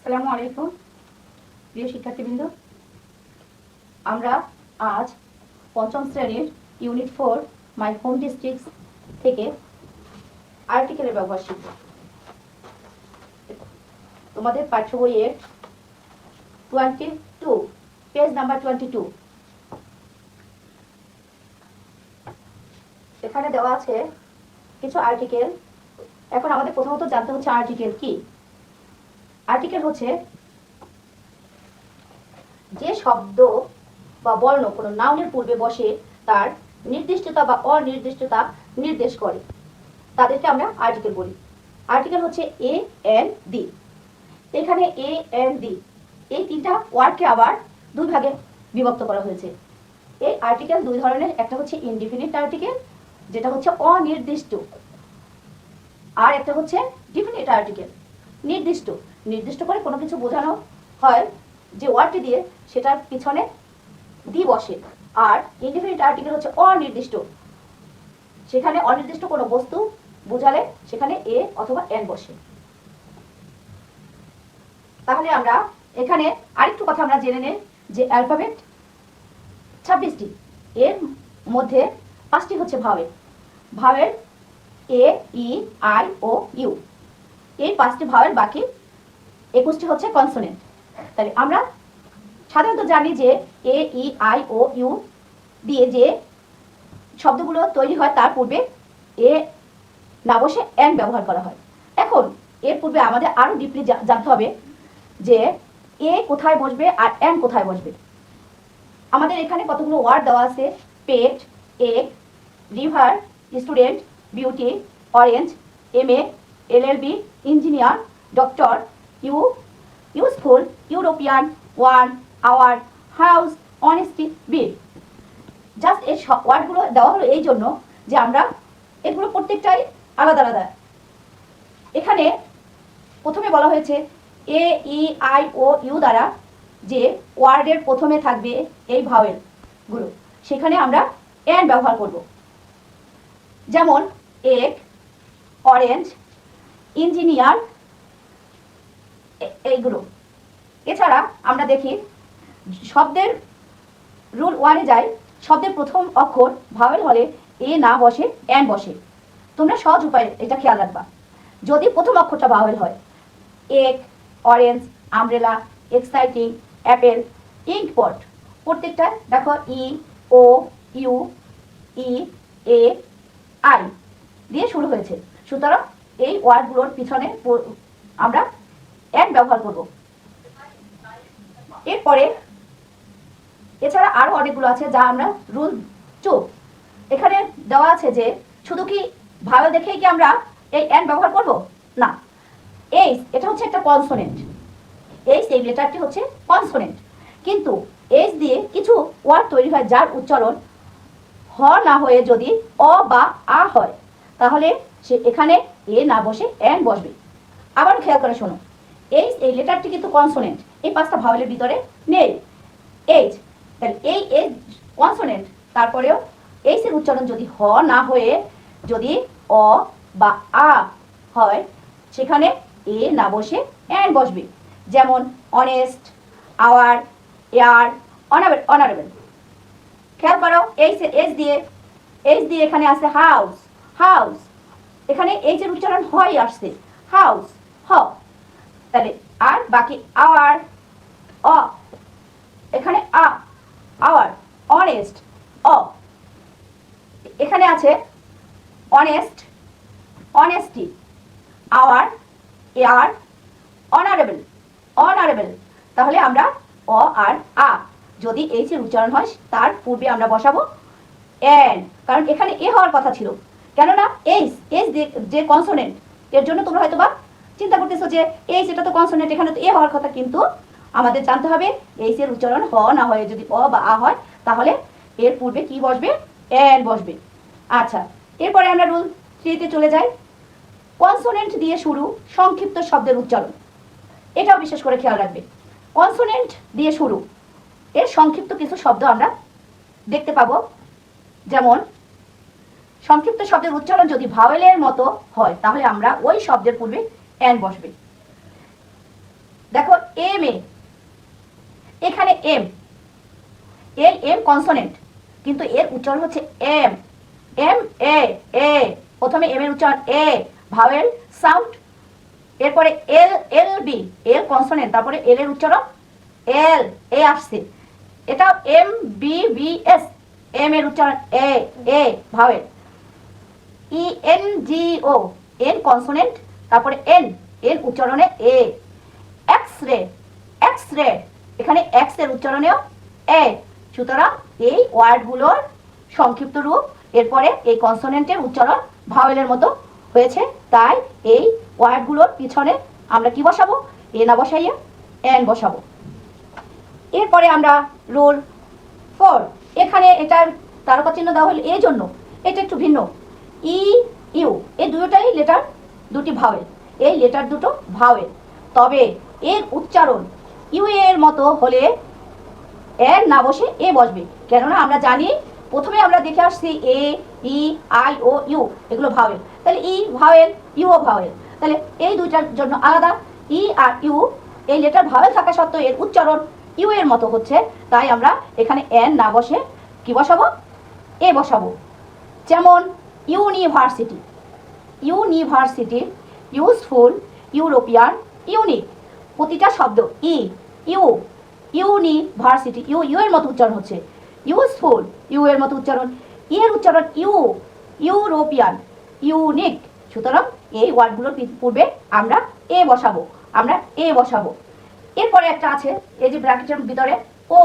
আসসালামু আলাইকুম প্রিয় শিক্ষার্থীবৃন্দ, আমরা আজ পঞ্চম শ্রেণীর ইউনিট 4 মাই হোম ডিস্ট্রিক্টস থেকে আর্টিকেলের ব্যবহার শিখব। তোমাদের পাঠ্য বইয়ের 22 পেজ নাম্বার 22 এখানে দেওয়া আছে কিছু আর্টিকেল। এখন আমাদের প্রথমত জানতে হচ্ছে আর্টিকেল কি। আর্টিকেল হচ্ছে যে শব্দ বা বর্ণ কোনো নাউনের পূর্বে বসে তার নির্দিষ্টতা বা অনির্দিষ্টতা নির্দেশ করে, তাদেরকে আমরা আর্টিকেল বলি। আর্টিকেল হচ্ছে এ এন দি। এখানে এ এন দি এই তিনটা ওয়ার্ডকে আবার দুই ভাগে বিভক্ত করা হয়েছে। এই আর্টিকেল দুই ধরনের, একটা হচ্ছে ইনডিফিনিট আর্টিকেল যেটা হচ্ছে অনির্দিষ্ট, আর একটা হচ্ছে ডিফিনিট আর্টিকেল নির্দিষ্ট। নির্দিষ্ট করে কোনো কিছু বোঝানো হয় যে ওয়ার্ডটি দিয়ে, সেটার পিছনে দি বসে। আর ইনডিফিনিট আর্টিকেল হচ্ছে অনির্দিষ্ট, সেখানে অনির্দিষ্ট কোনো বস্তু বোঝালে সেখানে এ অথবা এন বসে। তাহলে আমরা এখানে আরেকটু কথা আমরা জেনে নেই যে অ্যালফাবেট 26টি, এর মধ্যে 5টি হচ্ছে vowel. Vowel A E I O U, এই 5টি ভাওয়েল, বাকি 21টি হচ্ছে কনসোনেন্ট। তাহলে আমরা সাধারণত জানি যে এ ই আই ও ইউ দিয়ে যে শব্দগুলো তৈরি হয় তার পূর্বে এ না বসে এন ব্যবহার করা হয়। এখন এর পূর্বে আমাদের আরো ডিপলি জানতে হবে যে এ কোথায় বসবে আর এন কোথায় বসবে। আমাদের এখানে কতগুলো ওয়ার্ড দেওয়া আছে: pet, egg, river, student, beauty, orange, MA, LLB, engineer, doctor, you, useful, European, one, hour, house, honesty, bill. Just এই ওয়ার্ডগুলো দেওয়া হলো এই জন্য যে আমরা এগুলো প্রত্যেকটাই আলাদা আলাদা। এখানে প্রথমে বলা হয়েছে এ ই আই ও ইউ দ্বারা যে ওয়ার্ডের প্রথমে থাকবে এই ভাওয়েল গুলো, সেখানে আমরা এন ব্যবহার করব। যেমন এগ, অরেঞ্জ, ইঞ্জিনিয়ার, এইগুলো। এছাড়া আমরা দেখি শব্দের রুল 1-এ যাই, শব্দের প্রথম অক্ষর ভাওয়েল হলে এ না বসে এন বসে। তোমরা সহজ উপায়ে এটা খেয়াল রাখবা। যদি প্রথম অক্ষরটা ভাওয়েল হয়, egg, orange, umbrella, exciting, apple, ink pot, প্রত্যেকটা দেখো ই, ও, ইউ, ই, এ, আই দিয়ে শুরু হয়েছে। সুতরাং এই ওয়ার্ডগুলোর পিছনে আমরা এন ব্যবহার করব। এরপরে এছাড়া আরো অনেকগুলো আছে যা আমরা রুল 2 এখানে দেওয়া আছে যে শুধু কি ভাওয়েল দেখেই কি আমরা এই এন ব্যবহার করব? না, এইচ এটা হচ্ছে একটা কনসোনেন্ট। এইচ এই লেটারটি হচ্ছে কনসোনেন্ট, কিন্তু এইচ দিয়ে কিছু ওয়ার্ড তৈরি হয় যার উচ্চারণ হ না হয়ে যদি অ বা আ হয়, তাহলে সে এখানে এ না বসে এন বসবে। আবার খেয়াল করে শোনো, এইচ এই লেটারটি কিন্তু কনসোনেন্ট, এই 5টা ভাওয়েলের ভিতরে নেই এইচ। তাহলে এই এইচ কনসোনেন্ট, তারপরেও এইচ এর উচ্চারণ যদি হ না হয়ে যদি অ বা আ হয়, সেখানে এ না বসে এন বসবে। যেমন অনেস্ট, আওয়ার, এয়ার, অনারেবল। খেয়াল করো এইচ দিয়ে এখানে আছে হাউস, হাউস, এখানে এইচ এর উচ্চারণ হয় আসছে হাউস, হ। তাহলে আর বাকি আওয়ার, অ, এখানে আ, আওয়ার, অনেস্ট, অ, এখানে আছে honest, honesty, hour, air, honourable, honourable. তাহলে আমরা অ আর আ যদি এইচ এর উচ্চারণ হয় তার পূর্বে আমরা বসাবো এন, কারণ এখানে এ হওয়ার কথা ছিল। কেননা এইচ যে কনসোনেন্ট, এর জন্য তোমরা হয়তো বা চিন্তা করতেছো যে এইচ এটা তো কনসোনেন্ট, এখানে তো এ হওয়ার কথা, কিন্তু আমাদের জানতে হবে এইচ এর উচ্চারণ হ না হয়ে যদি অ বা আ হয়, তাহলে এর পূর্বে কি বসবে? এন বসবে। আচ্ছা, এরপরে আমরা রুল 3-তে চলে যাই। কনসোনেন্ট দিয়ে শুরু সংক্ষিপ্ত শব্দের উচ্চারণ, এটাও বিশেষ করে খেয়াল রাখবে। কনসোনেন্ট দিয়ে শুরু এর সংক্ষিপ্ত কিছু শব্দ আমরা দেখতে পাবো। যেমন সংক্ষিপ্ত শব্দের উচ্চারণ যদি ভাওয়েলের মতো হয়, তাহলে আমরা ওই শব্দের পূর্বে এন বসবে। দেখো এম এ, এখানে এম, এই এম কনসোনেন্ট, কিন্তু এর উচ্চারণ হচ্ছে এম, এম এ, এ, প্রথমে এম এর উচ্চারণ এ, ভাওয়েল সাউন্ড, এরপরে এল, এল বি, এল কনসোনেন্ট, তারপরে এল এর উচ্চারণ এল, এ আসছে, এটা M B B S, M এর উচ্চারণ A, A vowel, E N G O, N consonant, তারপরে এন, এন উচ্চারণে A, X ray, X ray, এখানে এক্স এর উচ্চারণেও এ। সুতরাং এই ওয়ার্ডগুলোর সংক্ষিপ্ত রূপ, এরপরে এই কনসোনেন্টের উচ্চারণ ভাওয়েলের মতো হয়েছে, তাই এই ওয়ার্ডগুলোর পিছনে আমরা কি বসাবো, এ না বসাইয়া এন বসাবো। এরপরে আমরা রুল 4, এখানে এটার তারকা চিহ্ন দেওয়া হলো এই জন্য, এটা একটু ভিন্ন, ই ইউ, এই দুটোটাই লেটার, দুটি ভাওয়েল, এই লেটার দুটো ভাওয়েল, তবে এর উচ্চারণ ইউ এর মতো হলে এর না বসে এ বসবে, কেননা আমরা জানি প্রথমে আমরা দেখে আসছি এ, ই, আই, ও, ইউ, এগুলো ভাওয়েল, তাহলে ই ভাওয়েল, ইউও ভাওয়েল, তাহলে এই দুইটার জন্য আলাদা, ই আর ইউ এই লেটার ভাওয়েল থাকা সত্ত্বেও এর উচ্চারণ ইউ এর মতো হচ্ছে, তাই আমরা এখানে এন না বসে কি বসাবো, এ বসাবো। যেমন university, university, useful, European, unique, প্রতিটা শব্দ ই, ইউ, ইউনিভার্সিটি, ইউ, ইউ এর মতো উচ্চারণ হচ্ছে, ইউজফুল, ইউ এর মতো উচ্চারণ, ই এর উচ্চারণ ইউ, ইউরোপিয়ান, ইউনিক। সুতরাং এই ওয়ার্ডগুলোর পূর্বে আমরা এ বসাবো, আমরা এ বসাবো। এরপরে একটা আছে এই যে ব্র্যাকেটের ভিতরে ও,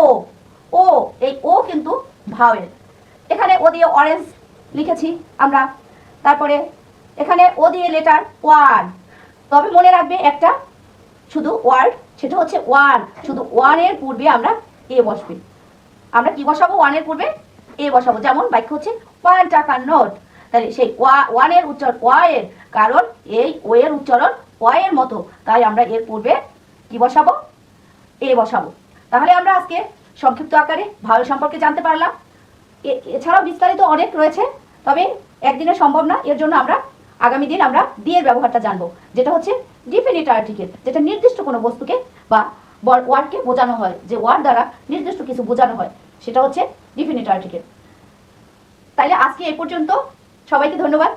ও, এই ও কিন্তু ভাওয়েল, এখানে ও দিয়ে অরেঞ্জ লিখেছি আমরা, তারপরে এখানে ও দিয়ে লেটার ওয়ান, তবে মনে রাখবে একটা শুধু ওয়ার্ড, সেটা হচ্ছে ওয়ান, শুধু ওয়ানের পূর্বে আমরা এ বসবে, আমরা কি বসাবো, ওয়ানের পূর্বে এ বসাবো। যেমন বাক্য হচ্ছে 1 টাকার নোট, তাহলে সেই ওয়ানের উচ্চারণ ওয়া এর, কারণ এই ও এর উচ্চারণ ওয়া এর মতো, তাই আমরা এর পূর্বে কি বসাবো, এ বসাবো। তাহলে আমরা আজকে সংক্ষিপ্ত আকারে ভাওয়েল সম্পর্কে জানতে পারলাম, এছাড়াও বিস্তারিত অনেক রয়েছে, তবে একদিনে সম্ভব না, এর জন্য আমরা আগামী দিন আমরা দি এর ব্যবহারটা জানবো, যেটা হচ্ছে ডিফিনিট আর্টিকেল, যেটা নির্দিষ্ট কোনো বস্তুকে বা ওয়ার্ডকে বোঝানো হয়, যে ওয়ার্ড দ্বারা নির্দিষ্ট কিছু বোঝানো হয়, সেটা হচ্ছে ডিফিনিট আর্টিকেল। তাইলে আজকে এই পর্যন্ত, সবাইকে ধন্যবাদ।